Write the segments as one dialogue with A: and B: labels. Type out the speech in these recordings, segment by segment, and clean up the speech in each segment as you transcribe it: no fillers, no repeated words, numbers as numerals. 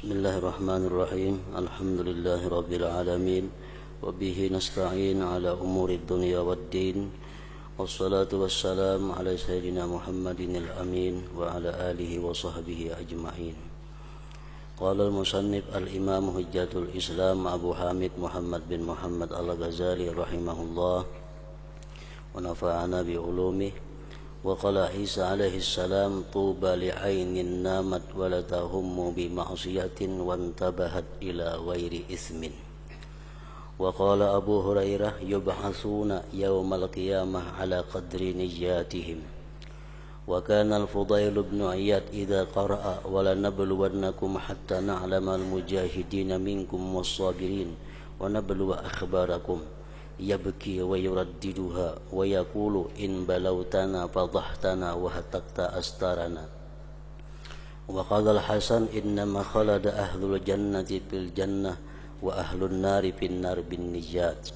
A: Bismillahirrahmanirrahim. Alhamdulillahirabbil alamin wa bihi nasta'in ala umurid dunya waddin. Wassalatu wassalamu ala sayyidina Muhammadinil amin wa ala alihi wa sahbihi ajma'in. Qala al-musannif al-imam hujjatul Islam Abu Hamid Muhammad bin Muhammad al-Ghazali rahimahullah wa nafa'ana bi ulumih. Wa qala Isa alaihi salam tuba li'ainin namat wa la tahummu bi ma'siyatin wa antabahat ila ghairi ismin. Wa qala Abu Hurairah yub'atsuna yawmal qiyamah ala qadri niyyatihim. Wa kana al-Fudail ibn Iyad idza qara'a wa la nabluwannakum hatta na'lama al-mujahidin minkum was-sabirin wa nabluwa akhbarakum yabki wa yuraddiduha wa yaqulu in balawtana fadahtana wa hatakta astarana. Wa qala al-Hasan innama khalada ahlul jannati fil jannah wa ahlun nari fin nar bin nijat.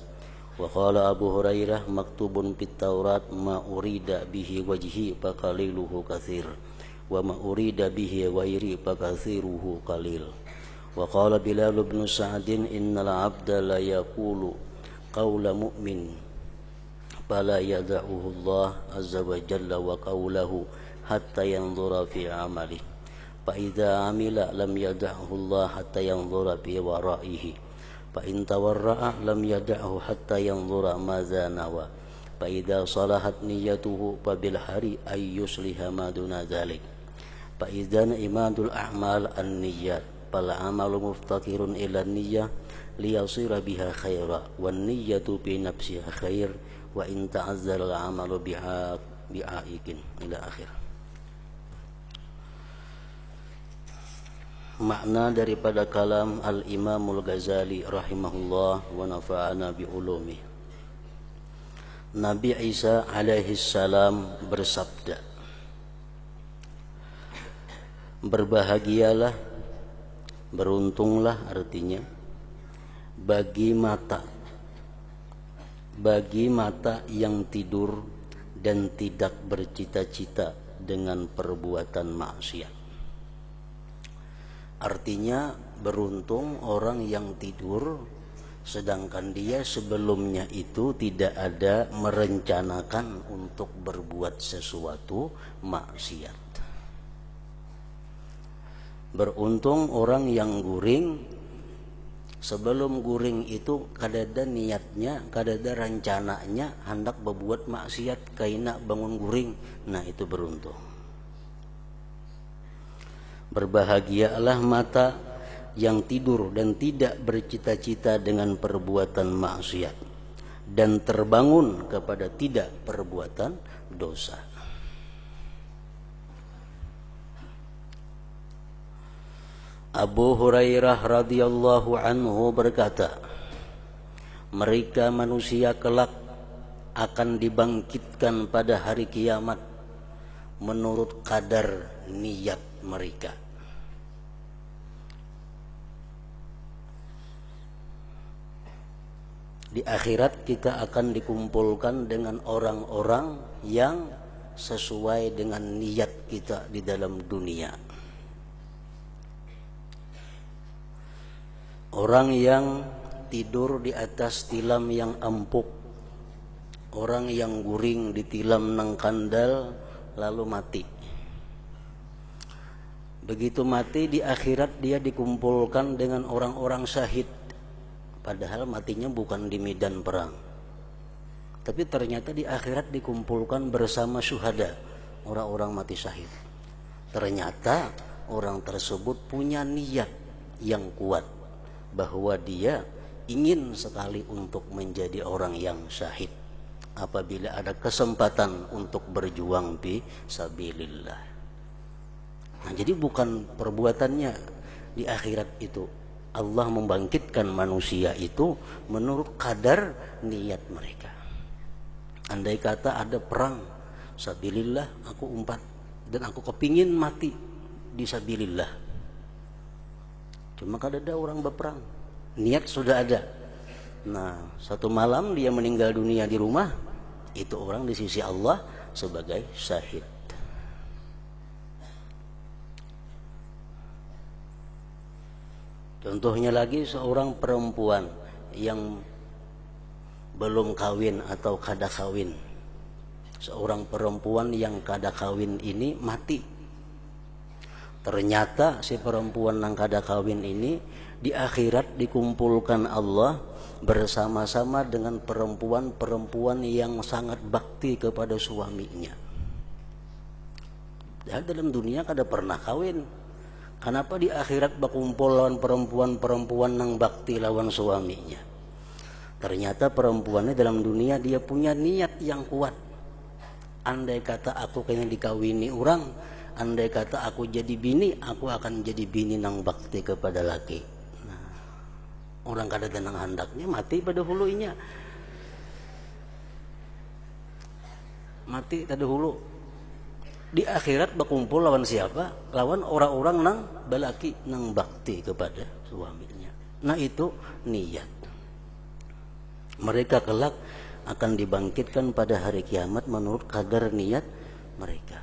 A: Wa qala Abu Hurairah maktubun fit Taurat ma urida bihi wajhi fa qaliluhu katsir wa ma urida bihi ghairi fa katsiruhu qalil. Wa qala Bilal bin Sa'din innal 'abda la yaqulu qawla mu'min fala yada'uhu Allah azza wa jalla wa qawlahu hatta yanzura fi amali fa idza amila lam yada'uhu Allah hatta yanzura fi wara'ihi fa in tawarra'a lam yada'uhu hatta yanzura madza nawa fa idza salahat niyyatuhu fa bil hari ay yusliha ma duna dzalik fa idzan imadul a'mal an-niyyat fal amalu muftakirun ila niyyah liyasira biha khaira wan niyyatu bi nafsiha khair wa in ta'azzara al-'amalu bi'aikin ila akhir. Makna daripada kalam al-Imamul Ghazali rahimahullah wa nafa'ana bi ulumih. Nabi Isa alaihi salam bersabda, berbahagialah, beruntunglah artinya bagi mata yang tidur dan tidak bercita-cita dengan perbuatan maksiat. Artinya beruntung orang yang tidur sedangkan dia sebelumnya itu tidak ada merencanakan untuk berbuat sesuatu maksiat. Beruntung orang yang guring sebelum guring itu kadada niatnya, kadada rencananya hendak berbuat maksiat kaina bangun guring. Nah itu beruntung. Berbahagialah mata yang tidur dan tidak bercita-cita dengan perbuatan maksiat dan terbangun kepada tidak perbuatan dosa. Abu Hurairah radhiyallahu anhu berkata, mereka manusia kelak akan dibangkitkan pada hari kiamat menurut kadar niat mereka. Di akhirat kita akan dikumpulkan dengan orang-orang yang sesuai dengan niat kita di dalam dunia. Orang yang tidur di atas tilam yang empuk, orang yang guring di tilam nang kandal lalu mati. Begitu mati di akhirat dia dikumpulkan dengan orang-orang syahid. Padahal matinya bukan di medan perang. Tapi ternyata di akhirat dikumpulkan bersama syuhada, orang-orang mati syahid. Ternyata orang tersebut punya niat yang kuat bahwa dia ingin sekali untuk menjadi orang yang syahid apabila ada kesempatan untuk berjuang fi sabilillah. Nah, jadi bukan perbuatannya di akhirat itu. Allah membangkitkan manusia itu menurut kadar niat mereka. Andai kata ada perang sabilillah, aku umpat dan aku kepingin mati di sabilillah. Cuma kada ada orang berperang, niat sudah ada. Nah, satu malam dia meninggal dunia di rumah, itu orang di sisi Allah sebagai syahid. . Contohnya lagi seorang perempuan yang belum kawin atau kada kawin. Seorang perempuan yang kada kawin ini mati. Ternyata si perempuan yang kada kawin ini di akhirat dikumpulkan Allah bersama-sama dengan perempuan-perempuan yang sangat bakti kepada suaminya. Dan dalam dunia kada pernah kawin. Kenapa di akhirat berkumpul lawan perempuan-perempuan yang bakti lawan suaminya? Ternyata perempuannya dalam dunia dia punya niat yang kuat. Andai kata aku kena dikawini orang, andai kata aku jadi bini, aku akan jadi bini nang bakti kepada laki. Nah, orang kada tenang handaknya mati pada hulunya. Mati pada hulu. Di akhirat berkumpul lawan siapa? Lawan orang-orang nang balaki nang bakti kepada suaminya. Nah itu niat. Mereka kelak akan dibangkitkan pada hari kiamat menurut kadar niat mereka.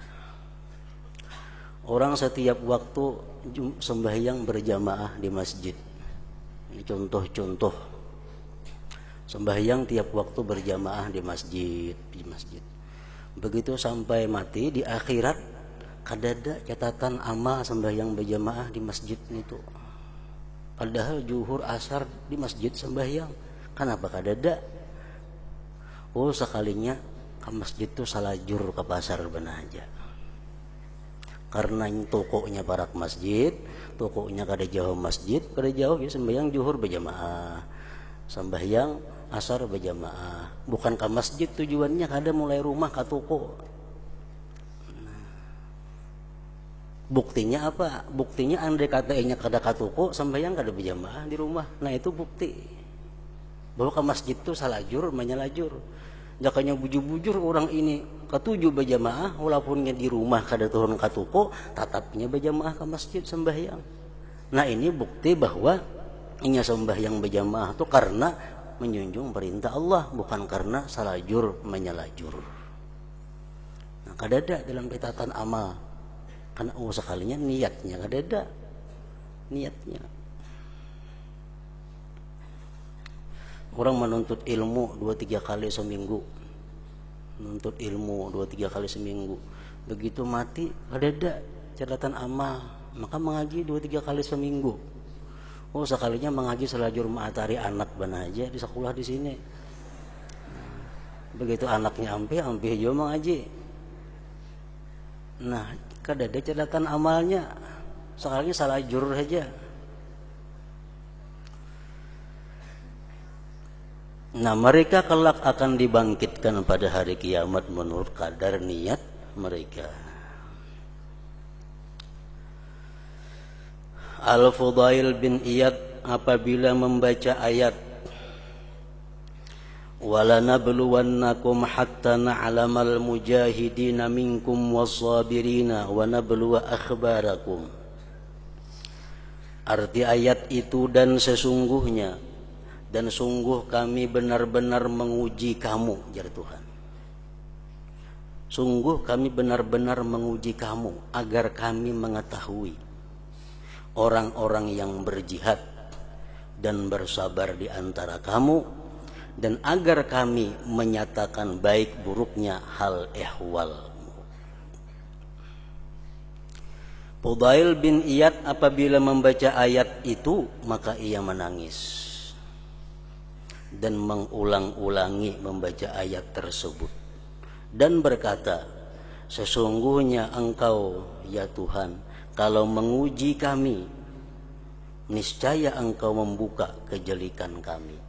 A: Orang setiap waktu sembahyang berjamaah di masjid. Ini contoh-contoh. Sembahyang tiap waktu berjamaah di masjid. Begitu sampai mati di akhirat kadada catatan amal sembahyang berjamaah di masjid itu. Padahal zuhur asar di masjid sembahyang. Kenapa kadada? Oh sekalinya ke masjid tuh salajur ke pasar benar aja. Karena tokonya parak masjid, tokonya kada jauh masjid, kada jauh ya sembahyang zuhur berjamaah. Sembahyang asar berjamaah, bukan ke masjid tujuannya, kada mulai rumah ke toko. Buktinya apa? Buktinya andai katanya kada ke toko, sembahyang kada berjamaah di rumah. Nah itu bukti bahwa ke masjid itu salajur menyalajur. Jakanya bujur-bujur orang ini ketujuh berjamaah, walaupunnya di rumah kada turun ke toko, tatapnya berjamaah ke masjid sembahyang. Nah ini bukti bahwa inya sembahyang berjamaah itu karena menjunjung perintah Allah, bukan karena salajur menyalajur. Nah, kadada dalam catatan amal. Karena sekalinya niatnya kadada. Niatnya. Orang menuntut ilmu 2-3 kali seminggu. Menuntut ilmu 2-3 kali seminggu. Begitu mati kadada catatan amal, maka mengaji 2-3 kali seminggu. Oh sekalinya mengaji selajur matahari anak bana aja di sekolah di sini. Begitu anaknya ampe juga mengaji. Nah kada ada catatan amalnya, sekalinya selajur saja. Nah mereka kelak akan dibangkitkan pada hari kiamat menurut kadar niat mereka. Al-Fudail bin Iyad apabila membaca ayat walanabluwannakum hatta na'lamal mujahidina minkum was-sabirina wa nabluwa akhbarakum. Arti ayat itu dan sesungguhnya dan sungguh kami benar-benar menguji kamu, jar Tuhan. Sungguh kami benar-benar menguji kamu agar kami mengetahui orang-orang yang berjihad dan bersabar di antara kamu, dan agar kami menyatakan baik buruknya hal ehwalmu. Fudail bin Iyad apabila membaca ayat itu maka ia menangis dan mengulang-ulangi membaca ayat tersebut dan berkata, sesungguhnya Engkau ya Tuhan kalau menguji kami, niscaya Engkau membuka kejelikan kami.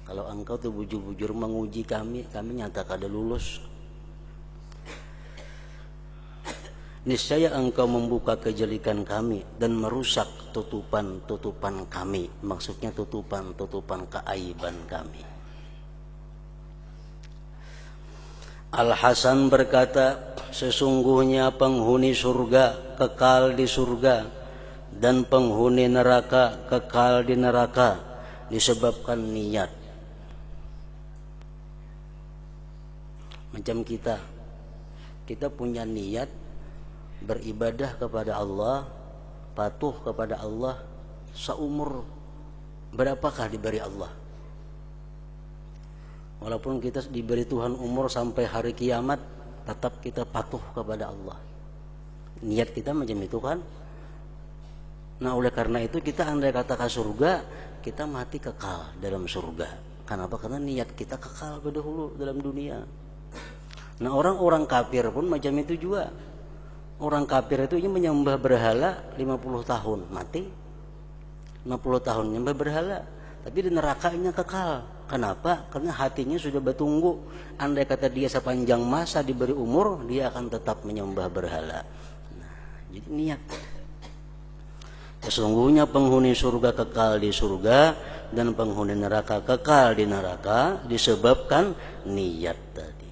A: Kalau Engkau tuh bujur-bujur menguji kami nyata kada lulus. Niscaya Engkau membuka kejelikan kami dan merusak tutupan-tutupan kami. Maksudnya tutupan-tutupan keaiban kami. Al-Hasan berkata, sesungguhnya penghuni surga kekal di surga dan penghuni neraka kekal di neraka disebabkan niat. Macam kita punya niat beribadah kepada Allah, patuh kepada Allah, seumur berapakah diberi Allah? Walaupun kita diberi Tuhan umur sampai hari kiamat, tetap kita patuh kepada Allah. Niat kita macam itu kan. Nah oleh karena itu kita andai kata ke surga, kita mati kekal dalam surga. Kenapa? Karena niat kita kekal dahulu dalam dunia. Nah orang-orang kafir pun macam itu juga. Orang kafir itu menyembah berhala 50 tahun, mati 50 tahun menyembah berhala, tapi di nerakanya kekal. Kenapa? Karena hatinya sudah bertunggu. Andai kata dia sepanjang masa diberi umur, dia akan tetap menyembah berhala. Nah, jadi niat. Sesungguhnya penghuni surga kekal di surga dan penghuni neraka kekal di neraka disebabkan niat tadi.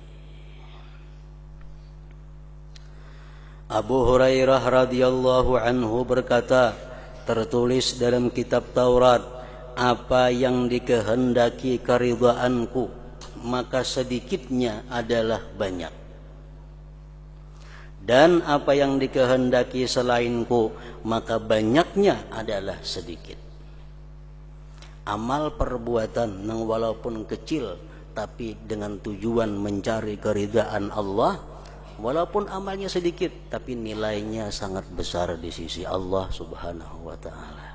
A: Abu Hurairah radhiyallahu anhu berkata, tertulis dalam kitab Taurat, apa yang dikehendaki keridhaanku, maka sedikitnya adalah banyak. Dan apa yang dikehendaki selainku, maka banyaknya adalah sedikit. Amal perbuatan yang walaupun kecil, tapi dengan tujuan mencari keridhaan Allah, walaupun amalnya sedikit, tapi nilainya sangat besar di sisi Allah subhanahu wa ta'ala.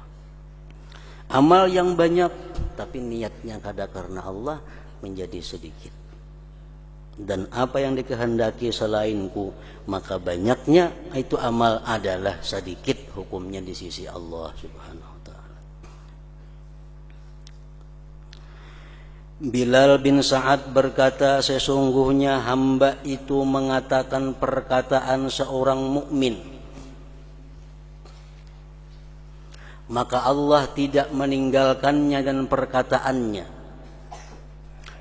A: Amal yang banyak, tapi niatnya karena Allah, menjadi sedikit. Dan apa yang dikehendaki selainku, maka banyaknya itu amal adalah sedikit hukumnya di sisi Allah subhanahu wa ta'ala. Bilal bin Sa'ad berkata, sesungguhnya hamba itu mengatakan perkataan seorang mukmin, maka Allah tidak meninggalkannya dan perkataannya,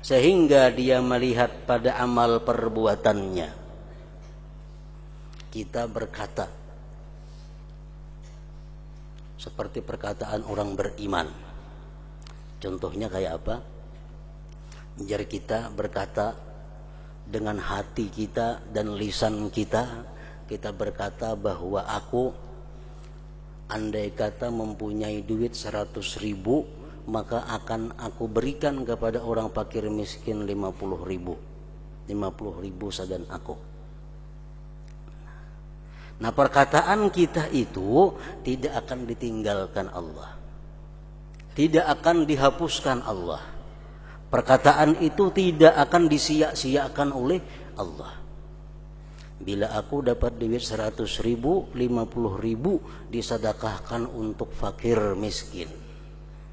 A: sehingga dia melihat pada amal perbuatannya. Kita berkata seperti perkataan orang beriman. Contohnya kayak apa? Jari kita berkata dengan hati kita dan lisan kita, kita berkata bahwa aku andai kata mempunyai duit 100.000, maka akan aku berikan kepada orang fakir miskin 50.000 sadan aku. Nah perkataan kita itu tidak akan ditinggalkan Allah, tidak akan dihapuskan Allah. Perkataan itu tidak akan disia-siakan oleh Allah. Bila aku dapat duit 100.000, 50.000 disedekahkan untuk fakir miskin.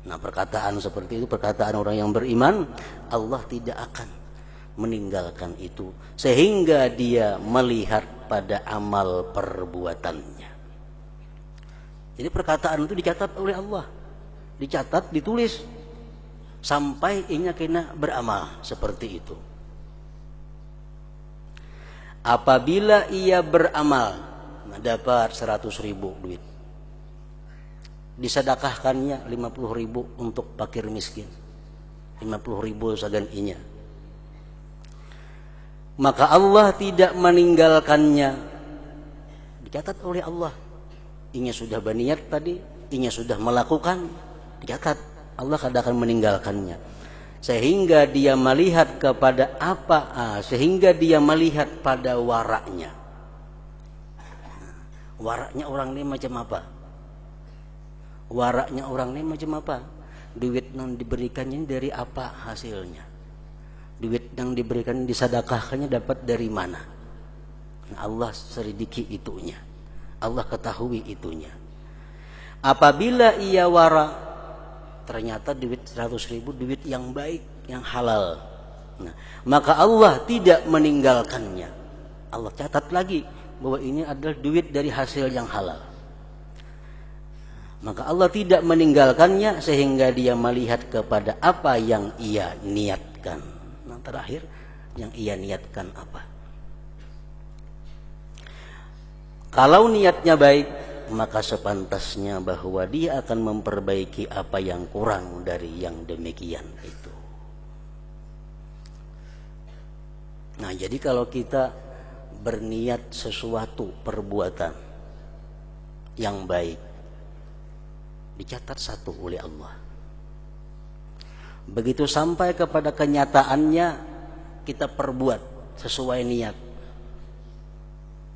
A: Nah perkataan seperti itu, perkataan orang yang beriman, Allah tidak akan meninggalkan itu, sehingga dia melihat pada amal perbuatannya. Jadi perkataan itu dicatat oleh Allah, dicatat, ditulis, sampai inya kena beramal seperti itu. Apabila ia beramal, dapat 100.000 duit, disedekahkannya 50.000 untuk fakir miskin, 50.000 sagan inya, maka Allah tidak meninggalkannya. Dicatat oleh Allah, inya sudah berniat tadi, inya sudah melakukan, dicatat. Allah tidak akan meninggalkannya, sehingga dia melihat kepada sehingga dia melihat pada waraknya. Waraknya orang ini macam apa? Waraknya orang ini macam apa? Duit yang diberikannya dari apa hasilnya? Duit yang diberikan disedekahkannya dapat dari mana? Nah, Allah selidiki itunya, Allah ketahui itunya. Apabila ia wara, ternyata duit 100.000 duit yang baik, yang halal, nah, maka Allah tidak meninggalkannya. Allah catat lagi bahwa ini adalah duit dari hasil yang halal, maka Allah tidak meninggalkannya, sehingga dia melihat kepada apa yang ia niatkan. Nah terakhir, yang ia niatkan apa? Kalau niatnya baik, maka sepantasnya bahwa dia akan memperbaiki apa yang kurang dari yang demikian itu. Nah jadi kalau kita berniat sesuatu perbuatan yang baik, dicatat 1 oleh Allah. Begitu sampai kepada kenyataannya, kita perbuat sesuai niat,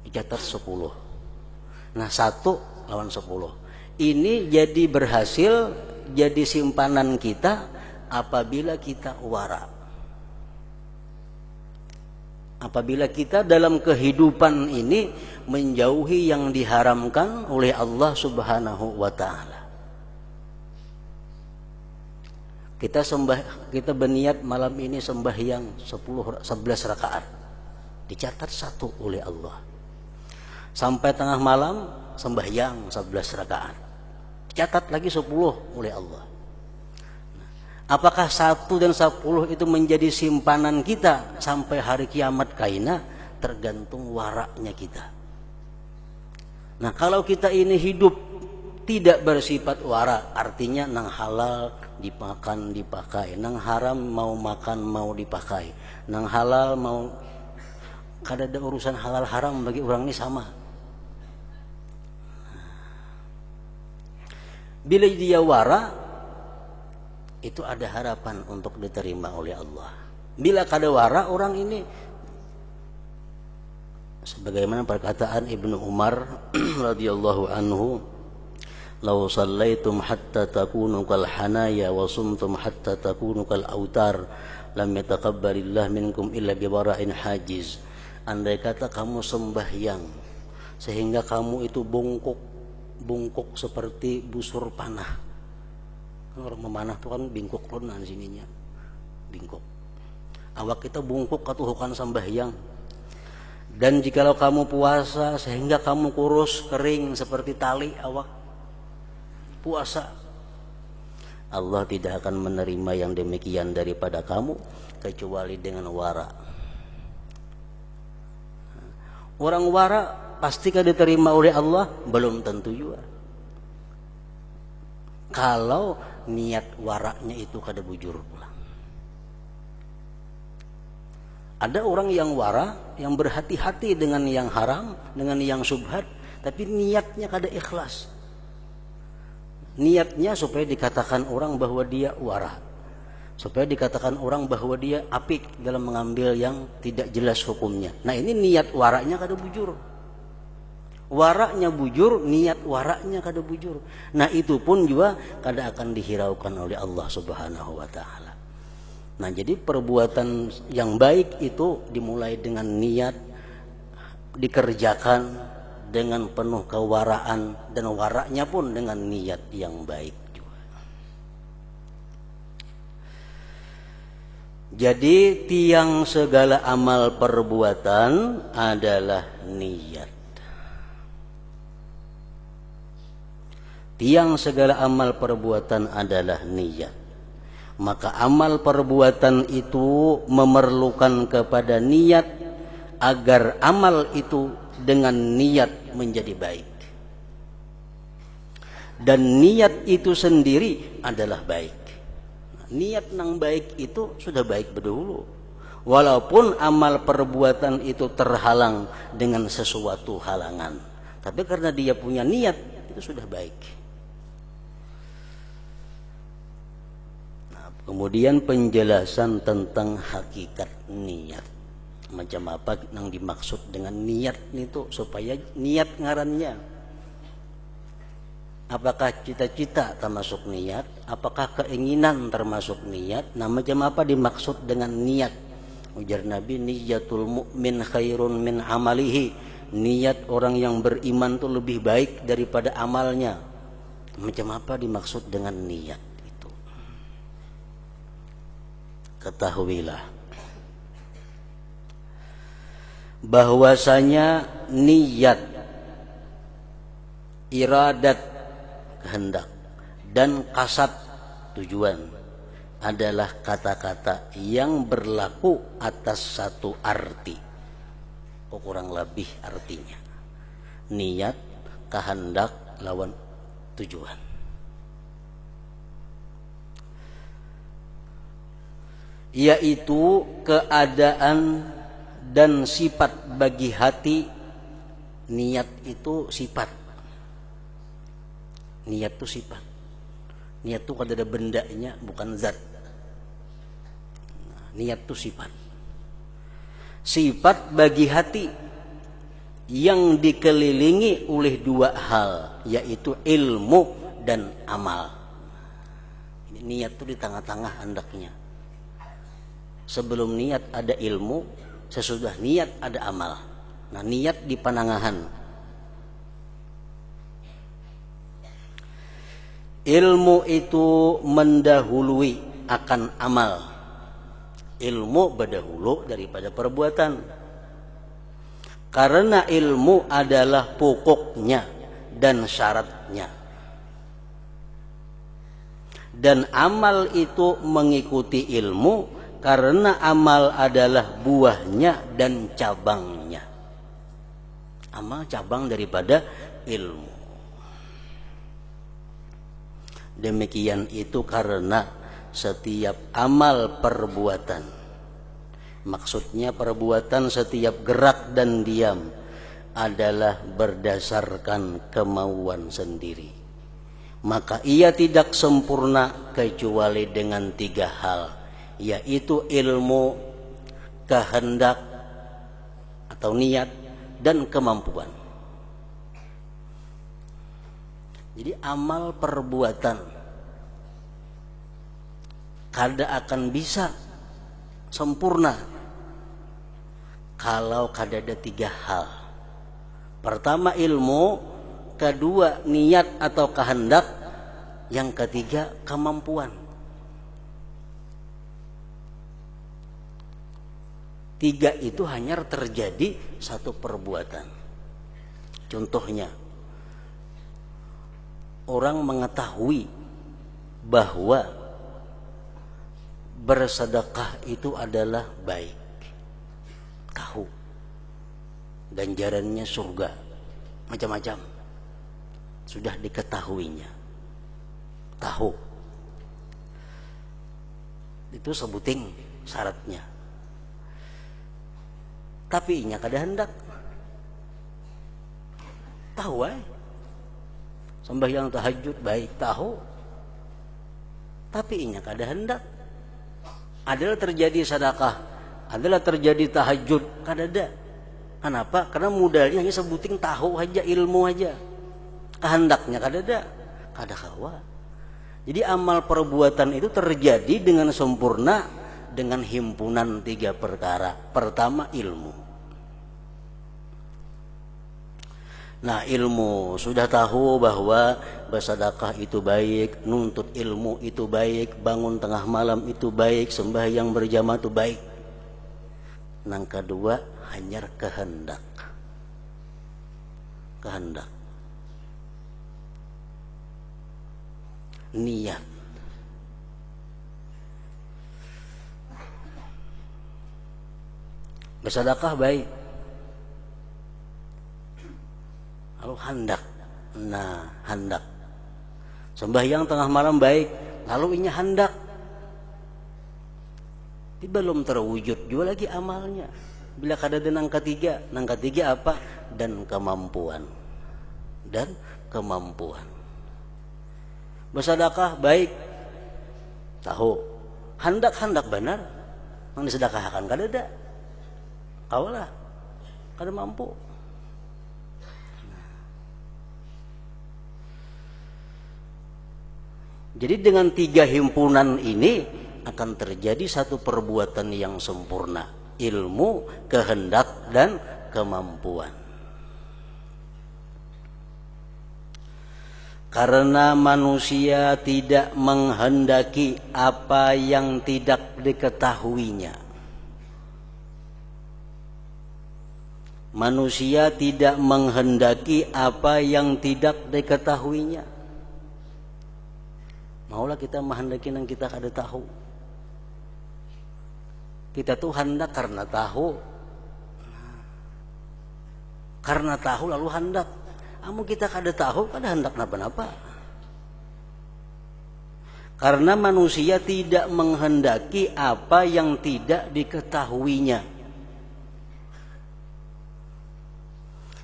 A: dicatat 10. Nah, 1 lawan 10 ini jadi berhasil, jadi simpanan kita apabila kita wara. Apabila kita dalam kehidupan ini menjauhi yang diharamkan oleh Allah Subhanahu wa taala. Kita berniat malam ini sembahyang 11 rakaat. Dicatat 1 oleh Allah. Sampai tengah malam sembahyang 11 rakaat. Dicatat lagi 10 oleh Allah. Apakah 1 dan 10 itu menjadi simpanan kita sampai hari kiamat kaina? Tergantung waraknya kita. Nah, kalau kita ini hidup tidak bersifat wara, artinya nang halal dimakan dipakai, nang haram mau makan mau dipakai, nang halal mau, kada ada urusan halal haram bagi orang ini sama. Bila dia wara, itu ada harapan untuk diterima oleh Allah. Bila kada wara, orang ini sebagaimana perkataan Ibnu Umar radhiyallahu anhu, "Law shallaitum hatta takunu kal hanaya wa sumtum hatta takunu kal autar, lam yataqabbalillah minkum illa bi wara'in hajiz." Andai kata kamu sembahyang sehingga kamu itu bungkuk seperti busur panah. Orang memanah itu kan bingkuk lonan sininya, bingkuk. Awak kita bungkuk katuhukan sembahyang. Dan jikalau kamu puasa sehingga kamu kurus kering seperti tali awak puasa, Allah tidak akan menerima yang demikian daripada kamu kecuali dengan wara. Orang wara pastikah diterima oleh Allah? Belum tentu juga. Kalau niat waraknya itu kada bujur pulang. Ada orang yang wara, yang berhati-hati dengan yang haram, dengan yang subhat, tapi niatnya kada ikhlas. Niatnya supaya dikatakan orang bahwa dia wara, supaya dikatakan orang bahwa dia apik dalam mengambil yang tidak jelas hukumnya. Nah, ini niat waraknya kada bujur. Waraknya bujur, niat waraknya kada bujur. Nah, itu pun juga kada akan dihiraukan oleh Allah Subhanahu wa taala. Nah, jadi perbuatan yang baik itu dimulai dengan niat, dikerjakan dengan penuh kewaraan, dan waraknya pun dengan niat yang baik juga. Jadi tiang segala amal perbuatan adalah niat. Tiang segala amal perbuatan adalah niat. Maka amal perbuatan itu memerlukan kepada niat agar amal itu dengan niat menjadi baik. Dan niat itu sendiri adalah baik. Niat yang baik itu sudah baik berdahulu. Walaupun amal perbuatan itu terhalang dengan sesuatu halangan, tapi karena dia punya niat, itu sudah baik. Kemudian penjelasan tentang hakikat niat. Macam apa yang dimaksud dengan niat itu, supaya niat ngarannya. Apakah cita-cita termasuk niat? Apakah keinginan termasuk niat? Nah, macam apa dimaksud dengan niat? Ujar Nabi, niyatul mu'min khairun min amalihi. Niat orang yang beriman itu lebih baik daripada amalnya. Macam apa dimaksud dengan niat? Ketahuilah bahwasanya niat, iradat, kehendak, dan kasat, tujuan, adalah kata-kata yang berlaku atas satu arti. Kurang lebih artinya niat, kehendak lawan tujuan. Yaitu keadaan dan sifat bagi hati. Niat itu sifat. Niat itu sifat. Niat itu kada ada bendanya, bukan zat. Nah, niat itu sifat. Sifat bagi hati yang dikelilingi oleh dua hal, yaitu ilmu dan amal. Ini niat itu di tengah-tengah hendaknya. Sebelum niat ada ilmu, sesudah niat ada amal. Nah, niat di panangahan. Ilmu itu mendahului akan amal. Ilmu berdahulu daripada perbuatan. Karena ilmu adalah pokoknya dan syaratnya. Dan amal itu mengikuti ilmu karena amal adalah buahnya dan cabangnya. Amal cabang daripada ilmu. Demikian itu karena setiap amal perbuatan, maksudnya perbuatan setiap gerak dan diam adalah berdasarkan kemauan sendiri. Maka ia tidak sempurna kecuali dengan tiga hal, yaitu ilmu, kehendak atau niat, dan kemampuan. Jadi amal perbuatan kada akan bisa sempurna kalau kada ada tiga hal. Pertama ilmu, kedua niat atau kehendak, yang ketiga kemampuan. Tiga itu hanya terjadi satu perbuatan. Contohnya, orang mengetahui bahwa bersedekah itu adalah baik. Tahu. Ganjarannya surga. Macam-macam. Sudah diketahuinya. Tahu. Itu sebuting syaratnya. Tapi inya kada hendak. Tahu sembahyang tahajud baik, tahu. Tapi inya kada hendak. Adalah terjadi sedekah, adalah terjadi tahajud, kada ada. Kenapa? Karena modalnya hanya sebuting tahu aja, ilmu aja. Kehendaknya kada ada, kada kawa. Jadi amal perbuatan itu terjadi dengan sempurna dengan himpunan tiga perkara. Pertama ilmu. Nah, ilmu sudah tahu bahwa bersedekah itu baik, nuntut ilmu itu baik, bangun tengah malam itu baik, sembahyang berjamaah itu baik. Yang kedua hanya kehendak. Kehendak. Niat. Bersedekah baik. Lalu hendak. Nah, hendak. Sembahyang tengah malam baik, lalu inya hendak. Tapi belum terwujud juga lagi amalnya. Bila kada ada nang ketiga apa? Dan kemampuan. Dan kemampuan. Bersedekah baik, tahu. Hendak benar, yang disedekahkan kada ada. Kawalah, kada mampu. Jadi dengan tiga himpunan ini akan terjadi satu perbuatan yang sempurna. Ilmu, kehendak, dan kemampuan. Karena manusia tidak menghendaki apa yang tidak diketahuinya. Manusia tidak menghendaki apa yang tidak diketahuinya. Maulah kita menghendaki yang kita kada tahu. Kita tuh hendak karena tahu. Karena tahu lalu hendak. Amun kita kada tahu, kada hendak napa-napa. Karena manusia tidak menghendaki apa yang tidak diketahuinya.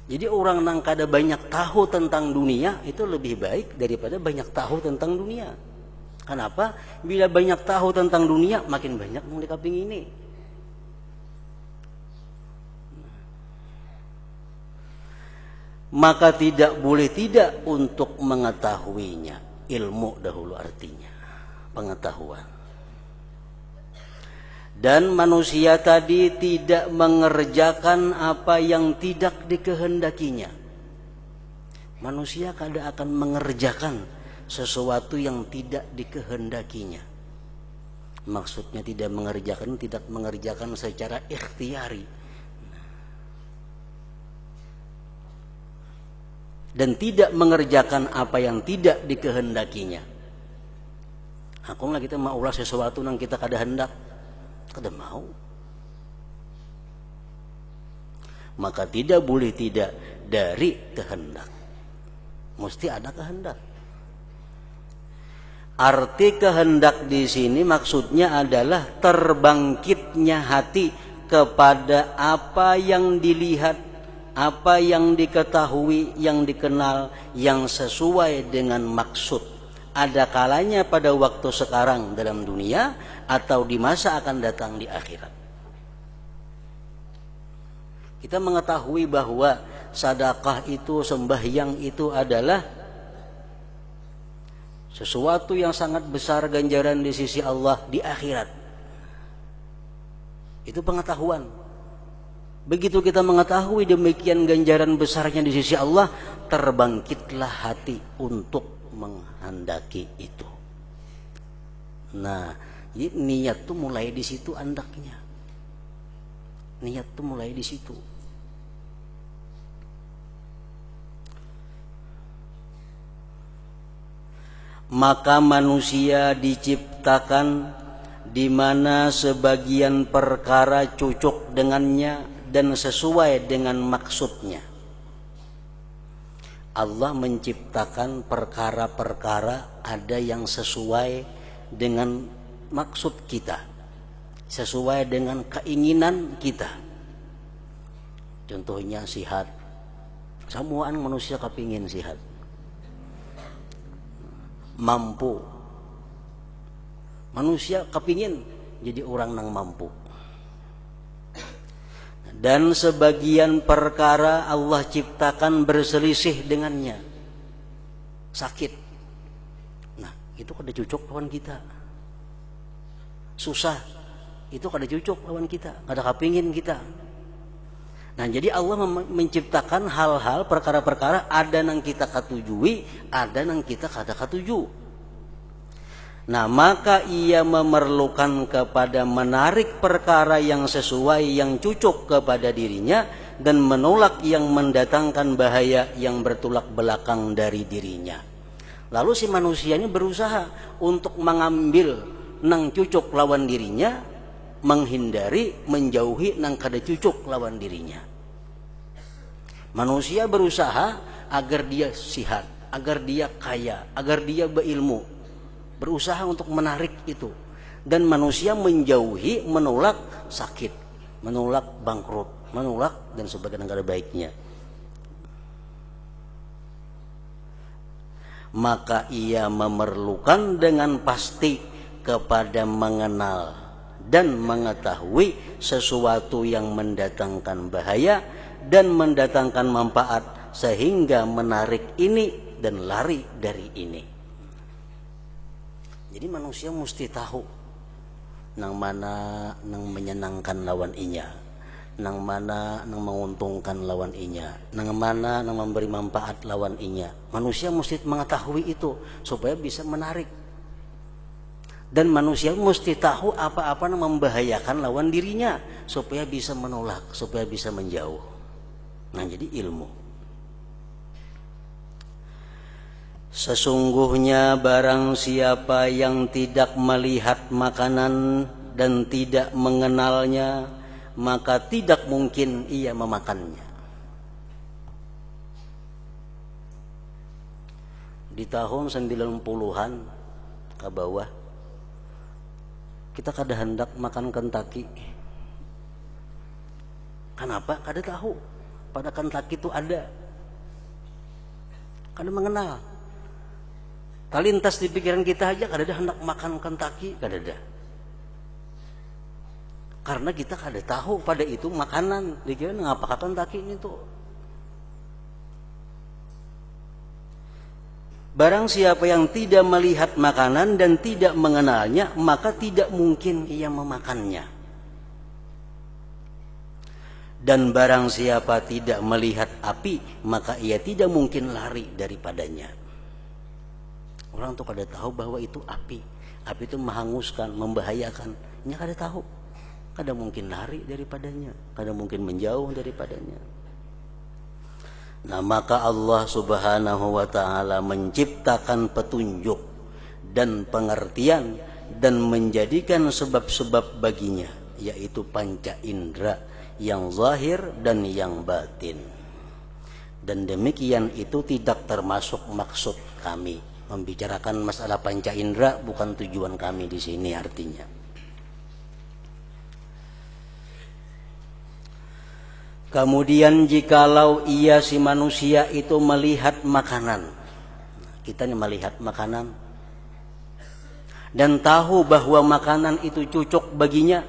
A: Jadi orang yang kada banyak tahu tentang dunia itu lebih baik daripada banyak tahu tentang dunia. Kenapa? Bila banyak tahu tentang dunia, makin banyak yang dikaping ini. Maka tidak boleh tidak untuk mengetahuinya. Ilmu dahulu artinya pengetahuan. Dan manusia tadi tidak mengerjakan apa yang tidak dikehendakinya. Manusia kadang akan mengerjakan sesuatu yang tidak dikehendakinya. Maksudnya tidak mengerjakan secara ikhtiari. Dan tidak mengerjakan apa yang tidak dikehendakinya. Hakunglah kita mau ulah sesuatu yang kita kada hendak, kada mau. Maka tidak boleh tidak dari kehendak. Mesti ada kehendak. Arti kehendak di sini maksudnya adalah terbangkitnya hati kepada apa yang dilihat, apa yang diketahui, yang dikenal, yang sesuai dengan maksud. Ada kalanya pada waktu sekarang dalam dunia atau di masa akan datang di akhirat. Kita mengetahui bahwa sedekah itu, sembahyang itu adalah sesuatu yang sangat besar ganjaran di sisi Allah di akhirat. Itu pengetahuan. Begitu kita mengetahui demikian ganjaran besarnya di sisi Allah, terbangkitlah hati untuk menghendaki itu. Nah, jadi niat tuh mulai di situ andaknya. Niat tuh mulai di situ. Maka manusia diciptakan di mana sebagian perkara cocok dengannya dan sesuai dengan maksudnya. Allah menciptakan perkara-perkara ada yang sesuai dengan maksud kita, sesuai dengan keinginan kita. Contohnya sihat. Semuaan manusia kepingin sihat. Mampu. Manusia kepingin jadi orang yang mampu. Dan sebagian perkara Allah ciptakan berselisih dengannya. Sakit. Nah, itu kada cocok lawan kita. Susah. Itu kada cocok lawan kita. Kada kepingin kita. Nah, jadi Allah menciptakan hal-hal, perkara-perkara ada yang kita katujui, ada yang kita kada katuju. Nah, maka ia memerlukan kepada menarik perkara yang sesuai, yang cocok kepada dirinya, dan menolak yang mendatangkan bahaya yang bertolak belakang dari dirinya. Lalu si manusia ini berusaha untuk mengambil nang cocok lawan dirinya, menghindari, menjauhi nang kada cocok lawan dirinya. Manusia berusaha agar dia sehat, agar dia kaya, agar dia berilmu. Berusaha untuk menarik itu. Dan manusia menjauhi, menolak sakit, menolak bangkrut, menolak dan sebagainya negara baiknya. Maka ia memerlukan dengan pasti kepada mengenal dan mengetahui sesuatu yang mendatangkan bahaya dan mendatangkan manfaat, sehingga menarik ini dan lari dari ini. Jadi manusia mesti tahu nang mana nang menyenangkan lawan inya, nang mana nang menguntungkan lawan inya, nang mana nang memberi manfaat lawan inya. Manusia mesti mengetahui itu supaya bisa menarik. Dan manusia mesti tahu apa-apa yang membahayakan lawan dirinya supaya bisa menolak, supaya bisa menjauh. Nah, jadi ilmu. Sesungguhnya barang siapa yang tidak melihat makanan dan tidak mengenalnya, maka tidak mungkin ia memakannya. Di tahun 90-an ke bawah, kita kada hendak makan Kentucky. Kenapa? Kada tahu pada Kentucky itu ada. Kada mengenal. Talintas di pikiran kita aja kadada hendak makan Kentucky, kadada. Karena kita kada tahu pada itu makanan, dikira ngapa Kentucky ini tuh. Barang siapa yang tidak melihat makanan dan tidak mengenalnya, maka tidak mungkin ia memakannya. Dan barang siapa tidak melihat api, maka ia tidak mungkin lari daripadanya. Orang tuh kada tahu bahwa itu api. Api itu menghanguskan, membahayakan. Nya kada tahu. Kada mungkin lari daripadanya, kada mungkin menjauh daripadanya. Nah, maka Allah Subhanahu wa taala menciptakan petunjuk dan pengertian dan menjadikan sebab-sebab baginya, yaitu panca indera yang zahir dan yang batin. Dan demikian itu tidak termasuk maksud kami. Membicarakan masalah panca indera bukan tujuan kami di sini artinya. Kemudian jikalau ia si manusia itu melihat makanan, kita ini melihat makanan dan tahu bahwa makanan itu cocok baginya.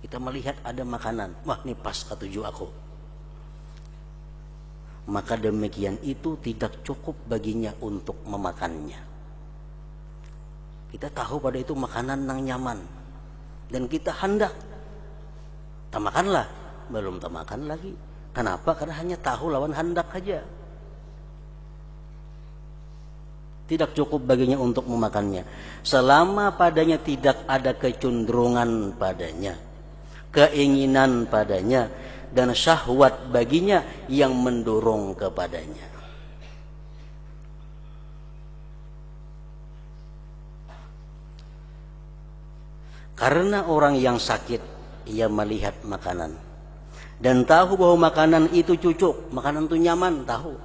A: Kita melihat ada makanan, wah ini pas ketujuh aku. Maka demikian itu tidak cukup baginya untuk memakannya. Kita tahu pada itu makanan yang nyaman dan kita hendak tamakanlah, belum tamakan lagi. Kenapa? Karena hanya tahu lawan hendak saja. Tidak cukup baginya untuk memakannya. Selama padanya tidak ada kecenderungan padanya, keinginan padanya, dan syahwat baginya yang mendorong kepadanya. Karena orang yang sakit, ia melihat makanan dan tahu bahwa makanan itu cocok, makanan itu nyaman, tahu,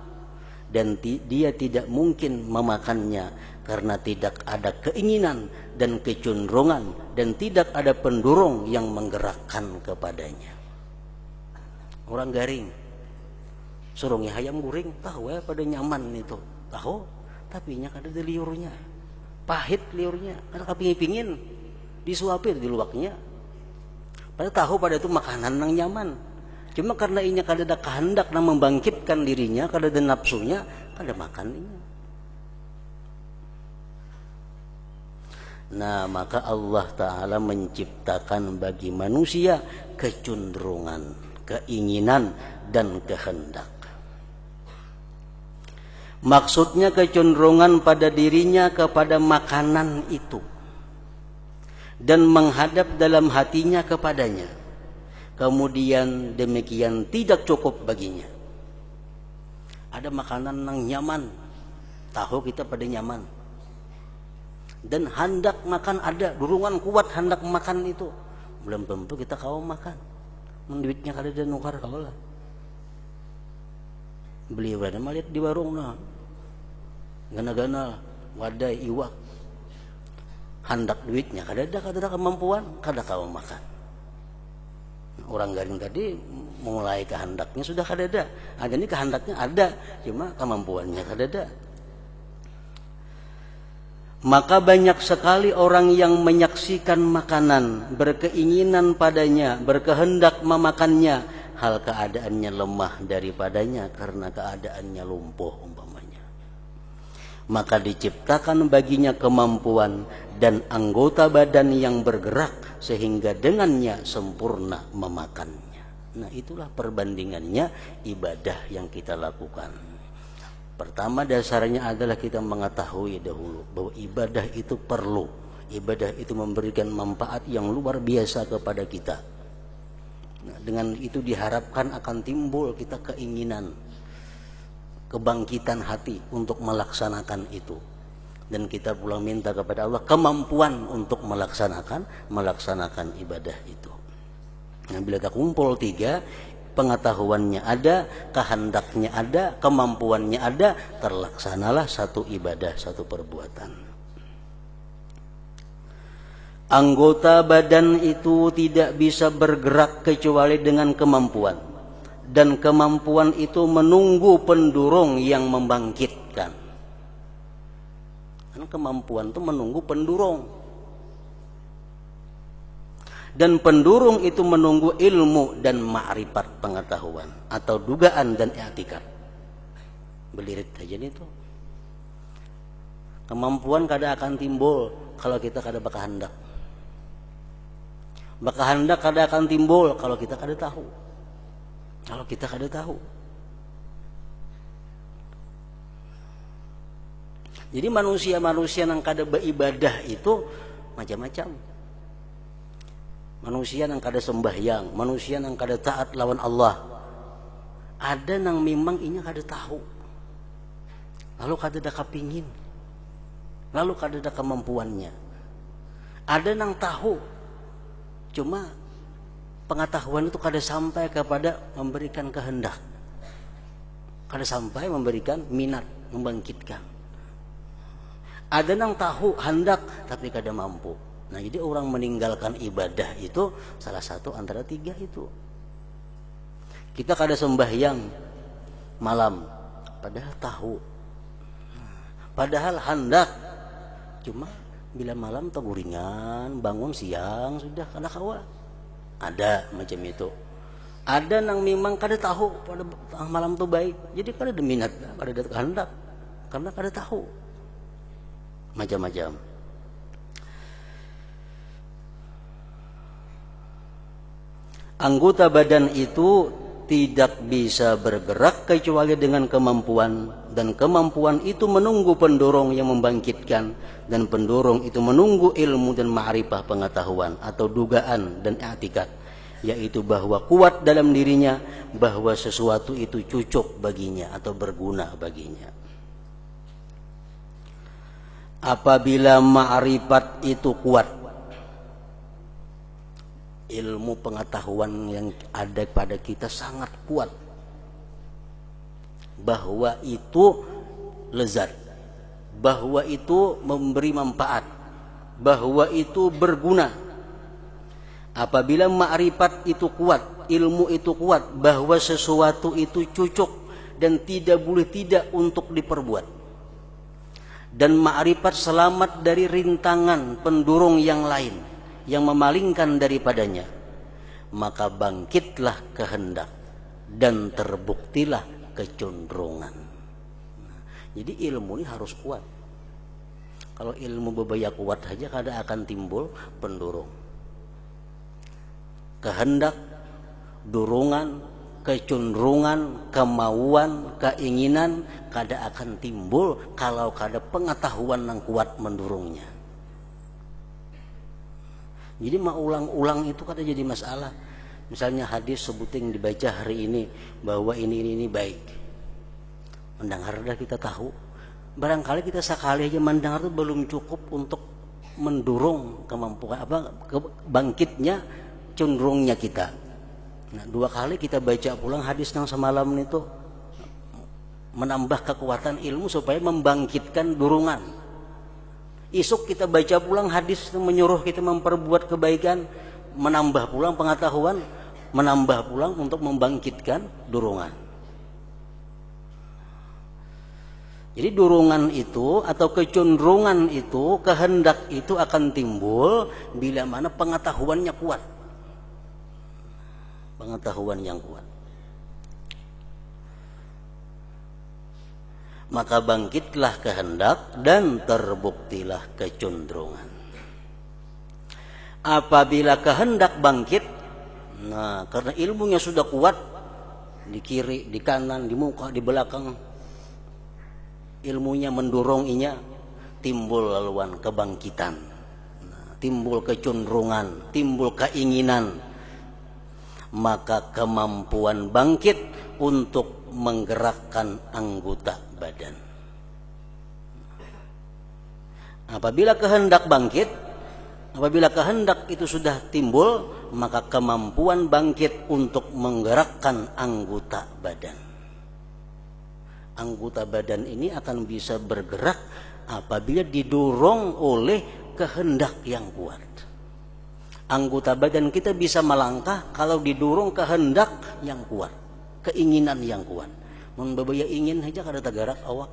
A: dan dia tidak mungkin memakannya karena tidak ada keinginan dan kecenderungan dan tidak ada pendorong yang menggerakkan kepadanya. Orang garing surungnya ayam goreng, tahu ya pada nyaman itu, tahu, tapi nya kada ada liurnya, pahit liurnya, kada kepingin disuapin di luaknya. Padahal tahu pada itu makanan yang nyaman, cuma karena inya kada ada kehendak yang membangkitkan dirinya, kada ada nafsunya, kada makan inya. Nah, maka Allah Ta'ala menciptakan bagi manusia kecenderungan, keinginan, dan kehendak. Maksudnya kecenderungan pada dirinya kepada makanan itu dan menghadap dalam hatinya kepadanya. Kemudian demikian tidak cukup baginya. Ada makanan yang nyaman, tahu kita pada nyaman, dan hendak makan ada, dorongan kuat hendak makan itu, belum tentu kita kau makan. Duitnya kada ada nukar kau lah. Beli berada melihat di warung nah, gana-gana wadai iwak, hendak duitnya kada ada kemampuan, kada kau makan. Orang garing tadi mulai kehendaknya sudah kada ada. Ada ini kehendaknya ada, cuma kemampuannya kada ada. Maka banyak sekali orang yang menyaksikan makanan, berkeinginan padanya, berkehendak memakannya, hal keadaannya lemah daripadanya karena keadaannya lumpuh umpamanya. Maka diciptakan baginya kemampuan dan anggota badan yang bergerak sehingga dengannya sempurna memakannya. Nah, itulah perbandingannya ibadah yang kita lakukan. Pertama dasarnya adalah kita mengetahui dahulu bahwa ibadah itu perlu. Ibadah itu memberikan manfaat yang luar biasa kepada kita. Nah, dengan itu diharapkan akan timbul kita keinginan, kebangkitan hati untuk melaksanakan itu. Dan kita pulang minta kepada Allah kemampuan untuk melaksanakan ibadah itu. Nah, bila kita kumpul tiga, pengetahuannya ada, kehendaknya ada, kemampuannya ada, terlaksanalah satu ibadah, satu perbuatan. Anggota badan itu tidak bisa bergerak kecuali dengan kemampuan, dan kemampuan itu menunggu pendorong yang membangkitkan. Kan kemampuan itu menunggu pendurung. Dan pendurung itu menunggu ilmu dan ma'rifat pengetahuan atau dugaan dan i'tikad. Belirit aja nih tuh. Kemampuan kada akan timbul kalau kita kada berkehendak. Berkehendak kada akan timbul kalau kita kada tahu. Kalau kita kada tahu. Jadi manusia-manusia yang kada beribadah itu macam-macam. Manusia yang kada sembahyang, manusia yang kada taat lawan Allah. Ada yang memang inya kada tahu. Lalu kada ada kepingin. Lalu kada ada kemampuannya. Ada yang tahu. Cuma pengetahuan itu kada sampai kepada memberikan kehendak. Kada sampai memberikan minat, membangkitkan. Ada yang tahu hendak tapi kada mampu. Nah, jadi orang meninggalkan ibadah itu salah satu antara tiga itu. Kita kada sembahyang malam, padahal tahu. Padahal hendak, cuma bila malam teguringan, bangun siang sudah kada kawa. Ada macam itu. Ada yang memang kada tahu pada malam tu baik, jadi kada ada minat, kada ada kehendak, karena kada tahu. Macam-macam. Anggota badan itu tidak bisa bergerak kecuali dengan kemampuan, dan kemampuan itu menunggu pendorong yang membangkitkan, dan pendorong itu menunggu ilmu dan ma'rifah pengetahuan atau dugaan dan i'tikad, yaitu bahwa kuat dalam dirinya, bahwa sesuatu itu cocok baginya atau berguna baginya. Apabila ma'rifat itu kuat, ilmu pengetahuan yang ada pada kita sangat kuat, bahwa itu lezat, bahwa itu memberi manfaat, bahwa itu berguna. Apabila ma'rifat itu kuat, ilmu itu kuat, bahwa sesuatu itu cocok dan tidak boleh tidak untuk diperbuat, dan ma'rifat selamat dari rintangan pendorong yang lain yang memalingkan daripadanya, maka bangkitlah kehendak dan terbuktilah kecenderungan. Jadi ilmu ini harus kuat. Kalau ilmu bebaya kuat saja kada akan timbul pendorong. Kehendak, dorongan, kecenderungan, kemauan, keinginan kada akan timbul kalau kada pengetahuan yang kuat mendorongnya. Jadi mau ulang-ulang itu kada jadi masalah. Misalnya hadis sebuting dibaca hari ini bahwa ini baik. Mendengar dah kita tahu. Barangkali kita sekali aja mendengar itu belum cukup untuk mendorong kemampuan bangkitnya cenderungnya kita. Nah, 2 kali kita baca pulang hadis yang semalam itu menambah kekuatan ilmu supaya membangkitkan dorongan. Esok kita baca pulang hadis yang menyuruh kita memperbuat kebaikan, menambah pulang pengetahuan, menambah pulang untuk membangkitkan dorongan. Jadi dorongan itu atau kecenderungan itu, kehendak itu akan timbul bila mana pengetahuannya kuat. Pengetahuan yang kuat. Maka bangkitlah kehendak dan terbuktilah kecenderungan. Apabila kehendak bangkit, nah karena ilmunya sudah kuat, di kiri, di kanan, di muka, di belakang, ilmunya mendorong inya, timbul laluan kebangkitan, timbul kecenderungan, timbul keinginan, maka kemampuan bangkit untuk menggerakkan anggota badan. Apabila kehendak bangkit, apabila kehendak itu sudah timbul, maka kemampuan bangkit untuk menggerakkan anggota badan. Anggota badan ini akan bisa bergerak apabila didorong oleh kehendak yang kuat. Anggota badan kita bisa melangkah kalau didorong kehendak yang kuat, keinginan yang kuat. Mun babaya ingin aja kada tagarak awak.